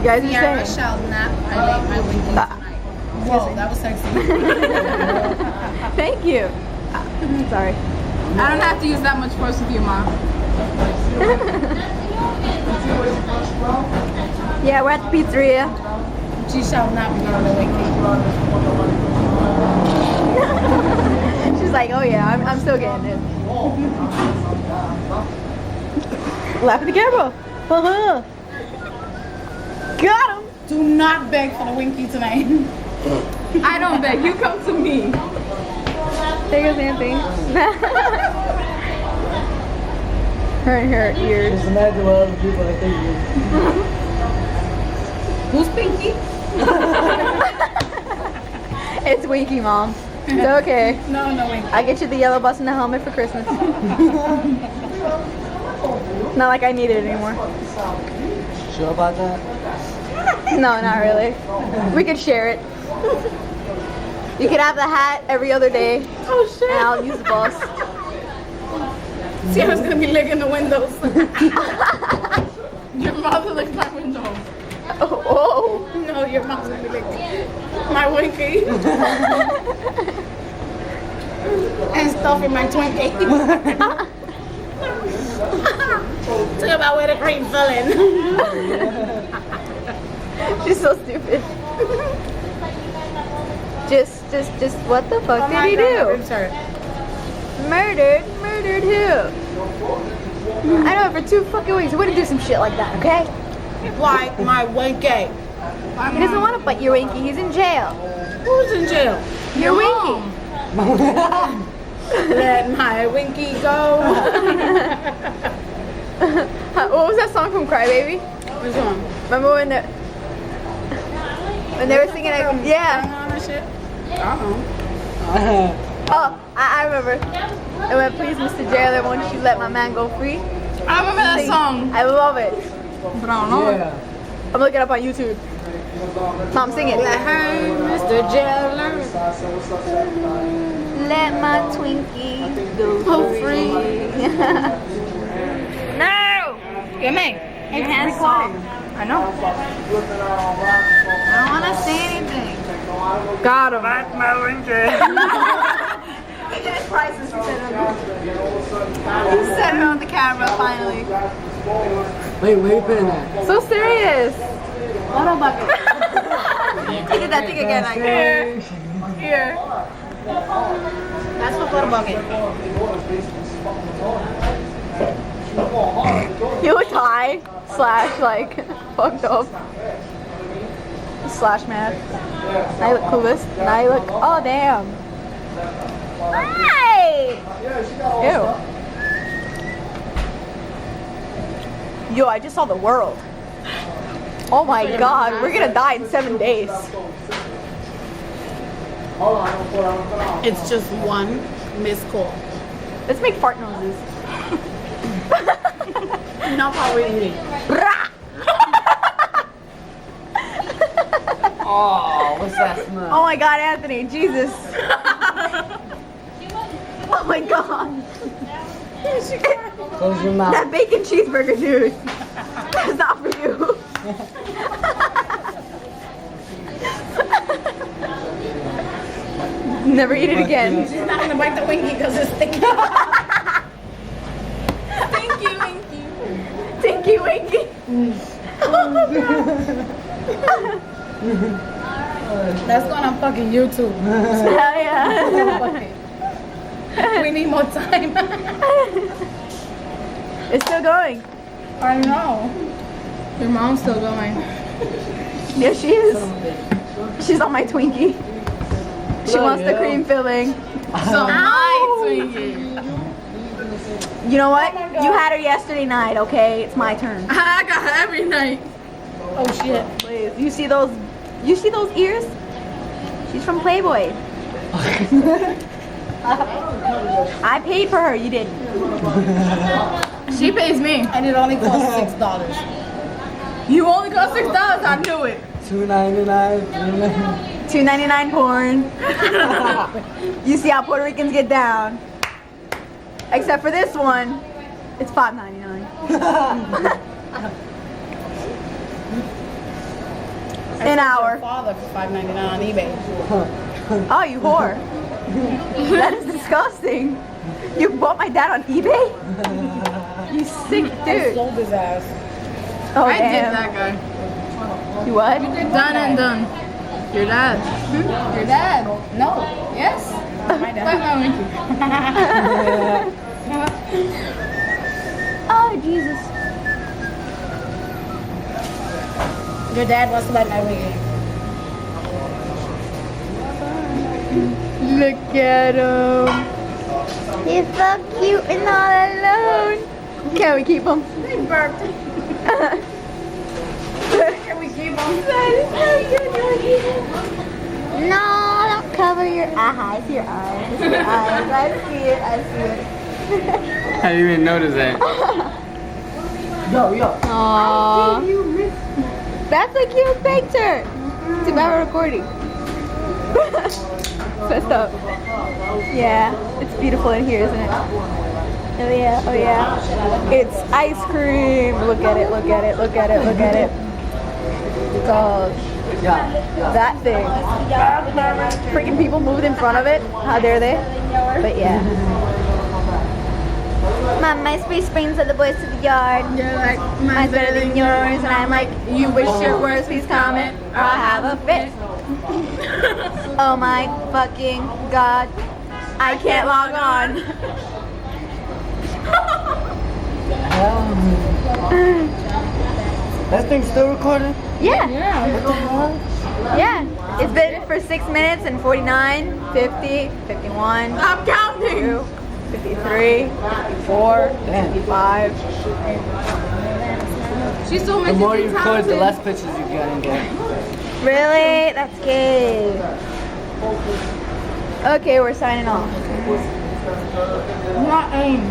guys are Sierra saying. shall not violate my winky tonight. Whoa, that was sexy. Thank you. Sorry. I don't have to use that much force with you, Mom. Yeah, we're at the pizzeria. She shall not be on the winky. She's like, oh yeah, I'm still getting it. Laugh at the camera. Got him. Do not beg for the winky tonight. I don't beg. You come to me. There goes Anthony. Her ears. Just imagine what other people are thinking. Who's Pinky? It's Winky, Mom. It's okay. No, winky. I get you the yellow bus and the helmet for Christmas. Not like I need it anymore. Sure about that? No, not really. We could share it. You could have the hat every other day. Oh shit. And I'll use the bus. Sierra's gonna be licking the windows. Your mother licked my window. Oh. No, your mom's gonna be licking my winky. And stuffing my Twinkie. Talk about where the cream fell in. She's so stupid. Just what the fuck did he do? Murdered who? I know, for 2 fucking weeks. He wouldn't do some shit like that, okay? Like my winky. He doesn't want to bite your winky. He's in jail. Who's in jail? Your winky. Let my winky go. What was that song from Crybaby? Which one? Remember when they were singing it? Yeah. Oh, I remember. It went, please, Mr. Jailer, won't you let my man go free? I remember that song, I love it. but I don't know it. Yeah. I'm looking it up on YouTube. Mom, sing it. Hey, Mr. Jailer. Let my Twinkie go free. No! Give me. It's hand song. I know. I don't want to say anything. Got him. That's my winky. Prices he said it on the camera finally. Wait, where you putting that? So serious. What about it? I did that thing again. Like here. That's the photo bucket. You look high / like fucked up / mad. Now you look clueless. Now you look. Oh damn. Hey. Ew. Yo, I just saw the world. Oh my god, we're gonna die in 7 days. It's just one missed call. Let's make fart noises. Not how we're eating. Oh, what's that smell? Oh my god, Anthony, Jesus. Oh my god. Close your mouth. That bacon cheeseburger, dude. That's not for you. Never eat it again. She's not gonna bite the winky because it's sticky. Thank you, winky. Tinky winky. That's going on fucking YouTube. Hell yeah. We need more time. It's still going. I know. Your mom's still going. Yes, she is. She's on my Twinkie. She wants the cream filling. So my Twinkie. You know what? You had her yesterday night, okay? It's my turn. I got her every night. Oh shit. Please. You see those ears? She's from Playboy. I paid for her, you didn't. She pays me. And it only costs $6. You only cost $6, I knew it. $2.99. $2.99 porn. You see how Puerto Ricans get down. Except for this one, it's $5.99. Your hour. father for $5.99 on eBay. Oh, you whore. That is disgusting. You bought my dad on eBay? You sick I dude. sold his ass. Oh, I did damn. that guy. You what? Done and done. Your dad. Your dad. No. Yes. My dad. Oh, Jesus. Your dad wants to buy my wig. Look at him. He's so cute and all alone. Can we keep him? He burped. Can we keep him? No, don't cover your eyes. Your eyes. Your eyes. I see it. I see it. I didn't even notice that. Yo. Aww. That's a cute picture. Too bad we're recording. Messed up. Yeah, it's beautiful in here, isn't it? Oh yeah, oh yeah. It's ice cream. Look at it, look at it, look at it, look at it. Gosh. That thing. Freaking people moved in front of it. How dare they? But yeah. Mom, my space brings all the boys to the yard. You're like, Mine's better than yours, and I'm like, you wish your words, please comment, or I'll have a fit. Oh my fucking god, I can't log on. That thing's still recording? Yeah, Yeah. yeah. It's been for 6 minutes and 49, 50, 51, I'm counting. 52, 53, 54, 55. She's so The more you mentally record, the talented. less pictures you gonna get. Really? That's good. Okay, we're signing off. Not aim.